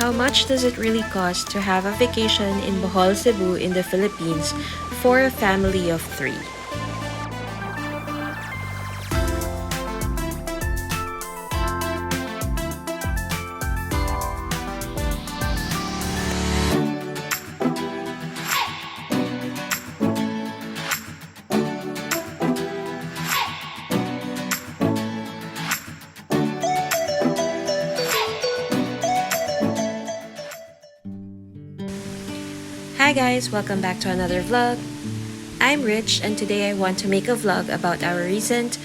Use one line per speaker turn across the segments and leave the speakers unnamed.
How much does it really cost to have a vacation in Bohol, Cebu in the Philippines for a family of 3? Hi guys, welcome back to another vlog. I'm Rich and today I want to make a vlog about our recent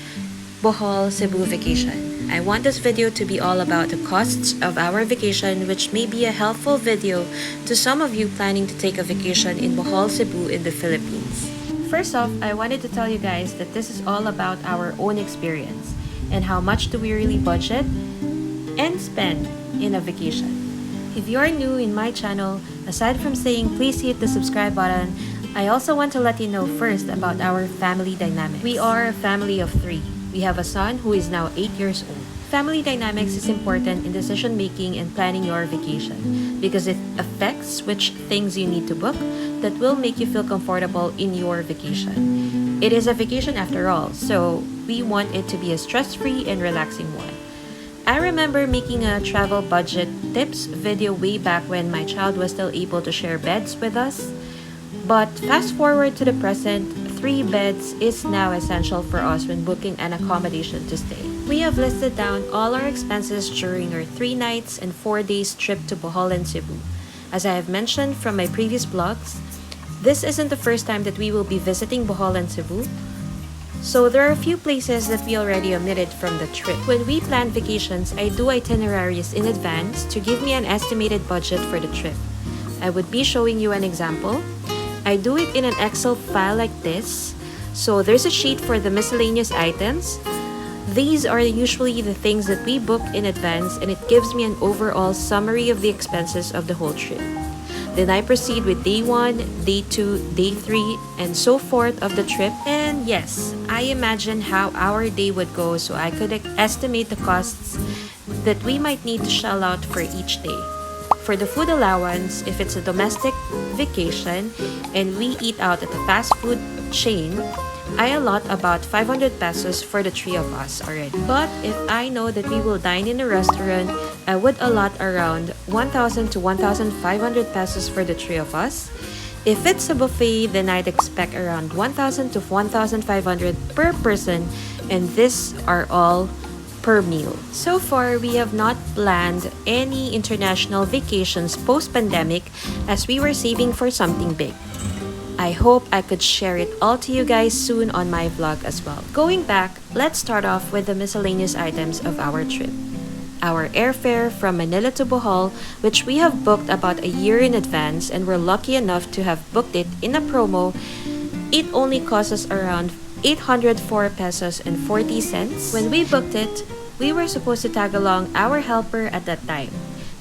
Bohol, Cebu vacation. I want this video to be all about the costs of our vacation, which may be a helpful video to some of you planning to take a vacation in Bohol, Cebu in the Philippines. First off, I wanted to tell you guys that this is all about our own experience and how much do we really budget and spend in a vacation. If you're new in my channel, aside from saying please hit the subscribe button, I also want to let you know first about our family dynamics. We are a family of 3. We have a son who is now 8 years old. Family dynamics is important in decision making and planning your vacation because it affects which things you need to book that will make you feel comfortable in your vacation. It is a vacation after all, so we want it to be a stress-free and relaxing one. I remember making a travel budget tips video way back when my child was still able to share beds with us. But fast forward to the present, 3 beds is now essential for us when booking an accommodation to stay. We have listed down all our expenses during our 3 nights and 4 days trip to Bohol and Cebu. As I have mentioned from my previous vlogs, this isn't the first time that we will be visiting Bohol and Cebu. So there are a few places that we already omitted from the trip. When we plan vacations, I do itineraries in advance to give me an estimated budget for the trip. I would be showing you an example. I do it in an Excel file like this. So there's a sheet for the miscellaneous items. These are usually the things that we book in advance and it gives me an overall summary of the expenses of the whole trip. Then I proceed with day 1, day 2, day 3, and so forth of the trip. And yes, I imagine how our day would go so I could estimate the costs that we might need to shell out for each day. For the food allowance, if it's a domestic vacation and we eat out at a fast food chain, I allot about 500 pesos for the 3 of us already. But if I know that we will dine in a restaurant, I would allot around 1,000 to 1,500 pesos for the 3 of us. If it's a buffet, then I'd expect around 1,000 to 1,500 per person, and these are all per meal. So far, we have not planned any international vacations post-pandemic as we were saving for something big. I hope I could share it all to you guys soon on my vlog as well. Going back, let's start off with the miscellaneous items of our trip. Our airfare from Manila to Bohol, which we have booked about a year in advance and we're lucky enough to have booked it in a promo, it only cost us around 804 pesos and 40 cents. When we booked it, we were supposed to tag along our helper at that time.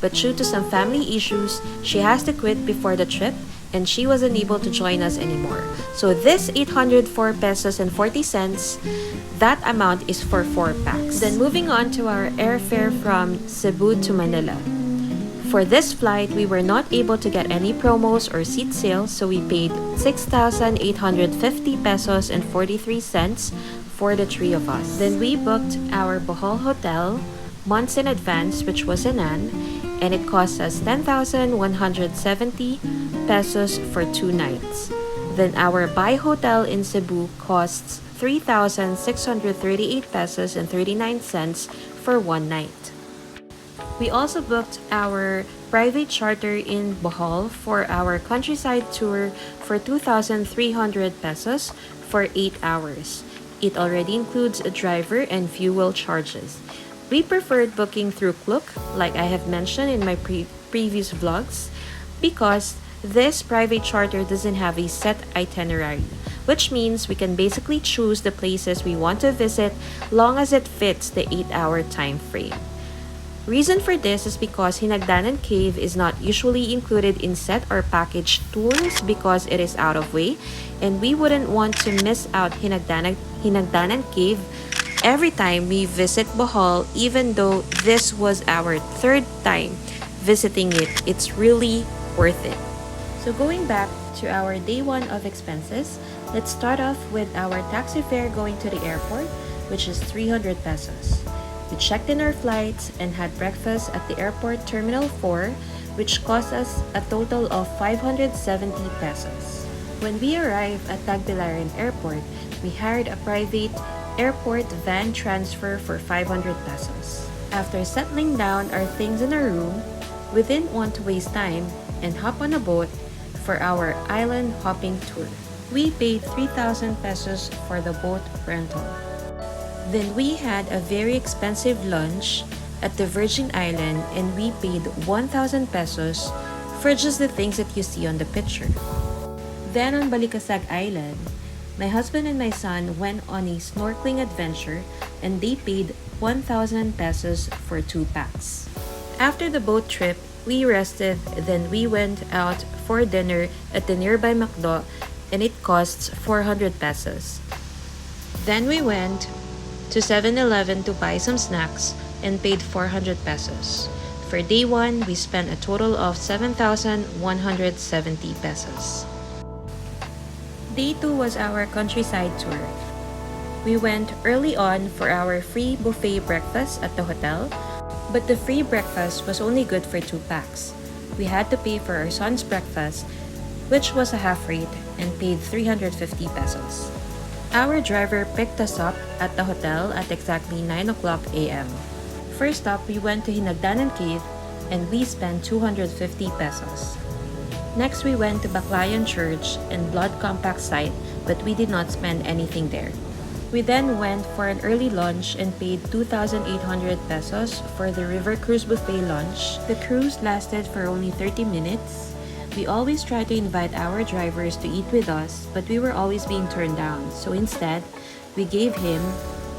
But due to some family issues, she has to quit before the trip and she wasn't able to join us anymore. So this 804 pesos and 40 cents, that amount is for 4 packs. Then moving on to our airfare from Cebu to Manila. For this flight, we were not able to get any promos or seat sales, so we paid 6,850 pesos and 43 cents for the 3 of us. Then we booked our Bohol hotel months in advance, which was in An, and it cost us 10,170 pesos for 2 nights. Then our Bai hotel in Cebu costs 3,638 pesos and 39 cents for 1 night. We also booked our private charter in Bohol for our countryside tour for 2,300 pesos for 8 hours. It already includes a driver and fuel charges. We preferred booking through Klook, like I have mentioned in my previous vlogs, because this private charter doesn't have a set itinerary, which means we can basically choose the places we want to visit long as it fits the 8-hour time frame. Reason for this is because Hinagdanan Cave is not usually included in set or package tours because it is out of way, and we wouldn't want to miss out Hinagdanan Cave every time we visit Bohol, even though this was our 3rd time visiting it. It's really worth it. So going back to our day 1 of expenses, let's start off with our taxi fare going to the airport, which is 300 pesos. We checked in our flights and had breakfast at the airport Terminal 4, which cost us a total of 570 pesos. When we arrived at Tagbilaran Airport, we hired a private airport van transfer for 500 pesos. After settling down our things in our room, we didn't want to waste time and hop on a boat for our island hopping tour. We paid 3,000 pesos for the boat rental. Then we had a very expensive lunch at the Virgin Island and we paid 1,000 pesos for just the things that you see on the picture. Then on Balikasag Island, my husband and my son went on a snorkeling adventure and they paid 1,000 pesos for 2 packs. After the boat trip, we rested, then we went out for dinner at the nearby McDo and it costs 400 pesos. Then we went to 7-Eleven to buy some snacks and paid 400 pesos. For day 1, we spent a total of 7,170 pesos. Day 2 was our countryside tour. We went early on for our free buffet breakfast at the hotel, but the free breakfast was only good for 2 packs. We had to pay for our son's breakfast, which was a half rate, and paid 350 pesos. Our driver picked us up at the hotel at exactly 9 o'clock a.m. First up, we went to Hinagdanan Cave and we spent 250 pesos. Next, we went to Baclayan Church and Blood Compact site, but we did not spend anything there. We then went for an early lunch and paid 2,800 pesos for the River Cruise Buffet lunch. The cruise lasted for only 30 minutes. We always try to invite our drivers to eat with us, but we were always being turned down. So instead, we gave him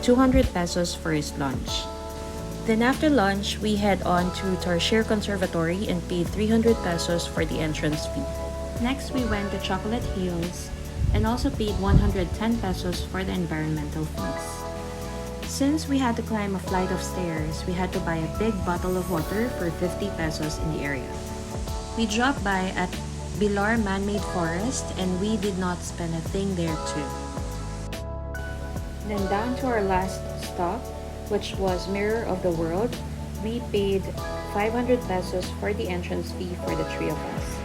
200 pesos for his lunch. Then after lunch, we head on to Tarsier Conservatory and paid 300 pesos for the entrance fee. Next, we went to Chocolate Hills and also paid 110 pesos for the environmental fees. Since we had to climb a flight of stairs, we had to buy a big bottle of water for 50 pesos in the area. We dropped by at Bilar Man-Made Forest and we did not spend a thing there too. Then down to our last stop, which was Mirror of the World, we paid 500 pesos for the entrance fee for the 3 of us.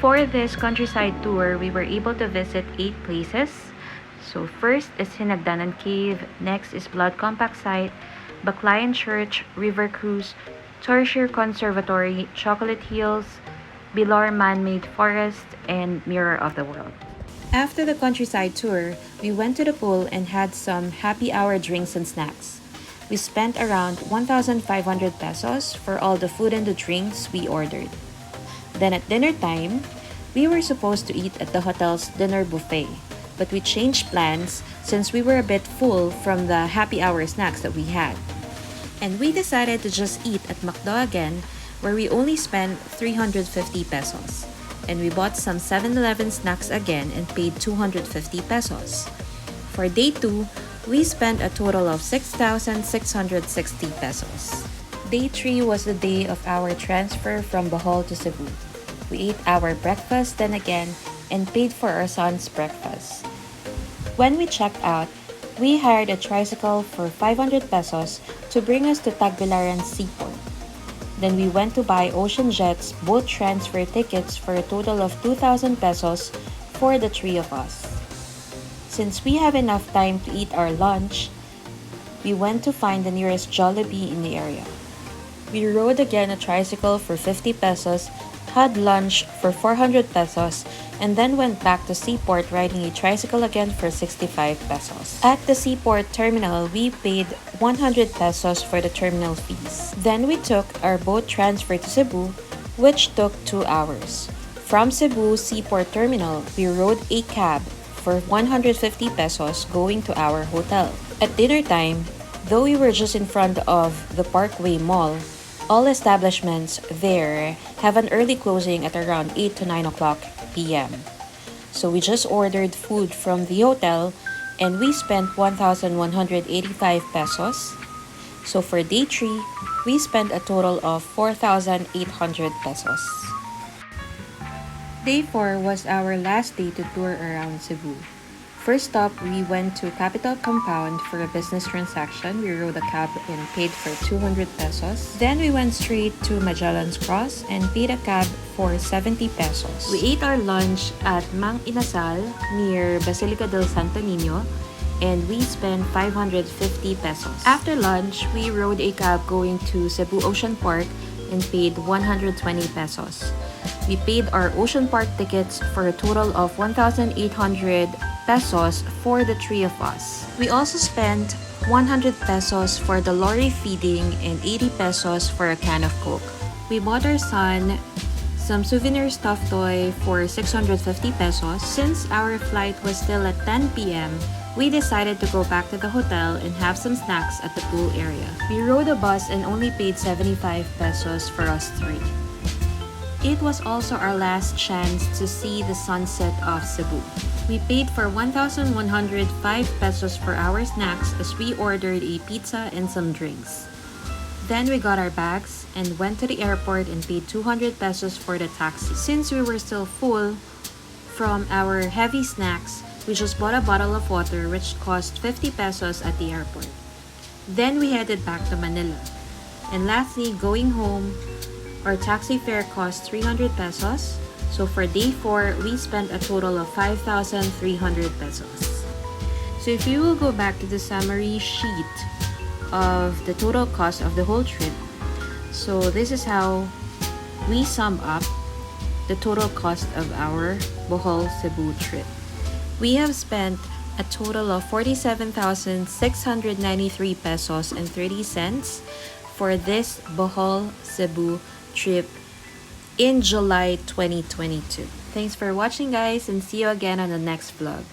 For this countryside tour, we were able to visit 8 places. So first is Hinagdanan Cave, next is Blood Compact site, Baclayan Church, River Cruise, Tarsier Conservatory, Chocolate Hills, Bilar Man-Made Forest, and Mirror of the World. After the countryside tour, we went to the pool and had some happy hour drinks and snacks. We spent around 1,500 pesos for all the food and the drinks we ordered. Then at dinner time, we were supposed to eat at the hotel's dinner buffet, but we changed plans since we were a bit full from the happy hour snacks that we had. And we decided to just eat at McDo again, where we only spent 350 pesos. And we bought some 7-Eleven snacks again and paid 250 pesos. For day 2, we spent a total of 6,660 pesos. Day 3 was the day of our transfer from Bohol to Cebu. We ate our breakfast then again and paid for our son's breakfast. When we checked out, we hired a tricycle for 500 pesos to bring us to Tagbilaran Seaport. Then we went to buy Ocean Jet's boat transfer tickets for a total of 2,000 pesos for the 3 of us. Since we have enough time to eat our lunch, we went to find the nearest Jollibee in the area. We rode again a tricycle for 50 pesos, had lunch for 400 pesos, and then went back to Seaport riding a tricycle again for 65 pesos. At the Seaport terminal, we paid 100 pesos for the terminal fees. Then we took our boat transfer to Cebu, which took 2 hours. From Cebu Seaport Terminal, we rode a cab for 150 pesos going to our hotel. At dinner time, though we were just in front of the Parkway Mall, all establishments there have an early closing at around 8 to 9 o'clock p.m. So we just ordered food from the hotel and we spent 1,185 pesos. So for day 3, we spent a total of 4,800 pesos. Day 4 was our last day to tour around Cebu. First stop, we went to Capital Compound for a business transaction. We rode a cab and paid for 200 pesos. Then we went straight to Magellan's Cross and paid a cab for 70 pesos. We ate our lunch at Mang Inasal near Basilica del Santo Niño and we spent 550 pesos. After lunch, we rode a cab going to Cebu Ocean Park and paid 120 pesos. We paid our Ocean Park tickets for a total of 1,800 pesos for the three of us. We also spent 100 pesos for the lorry feeding and 80 pesos for a can of Coke. We bought our son some souvenir stuffed toy for 650 pesos. Since our flight was still at 10 p.m., we decided to go back to the hotel and have some snacks at the pool area. We rode a bus and only paid 75 pesos for us three. It was also our last chance to see the sunset of Cebu. We paid for 1,105 pesos for our snacks as we ordered a pizza and some drinks. Then we got our bags and went to the airport and paid 200 pesos for the taxi. Since we were still full from our heavy snacks, we just bought a bottle of water which cost 50 pesos at the airport. Then we headed back to Manila. And lastly, going home, our taxi fare cost 300 pesos. So for day 4, we spent a total of 5,300 pesos. So if you will go back to the summary sheet of the total cost of the whole trip, so this is how we sum up the total cost of our Bohol Cebu trip. We have spent a total of 47,693 pesos and 30 cents for this Bohol Cebu trip in July 2022. Thanks for watching, guys, and see you again on the next vlog.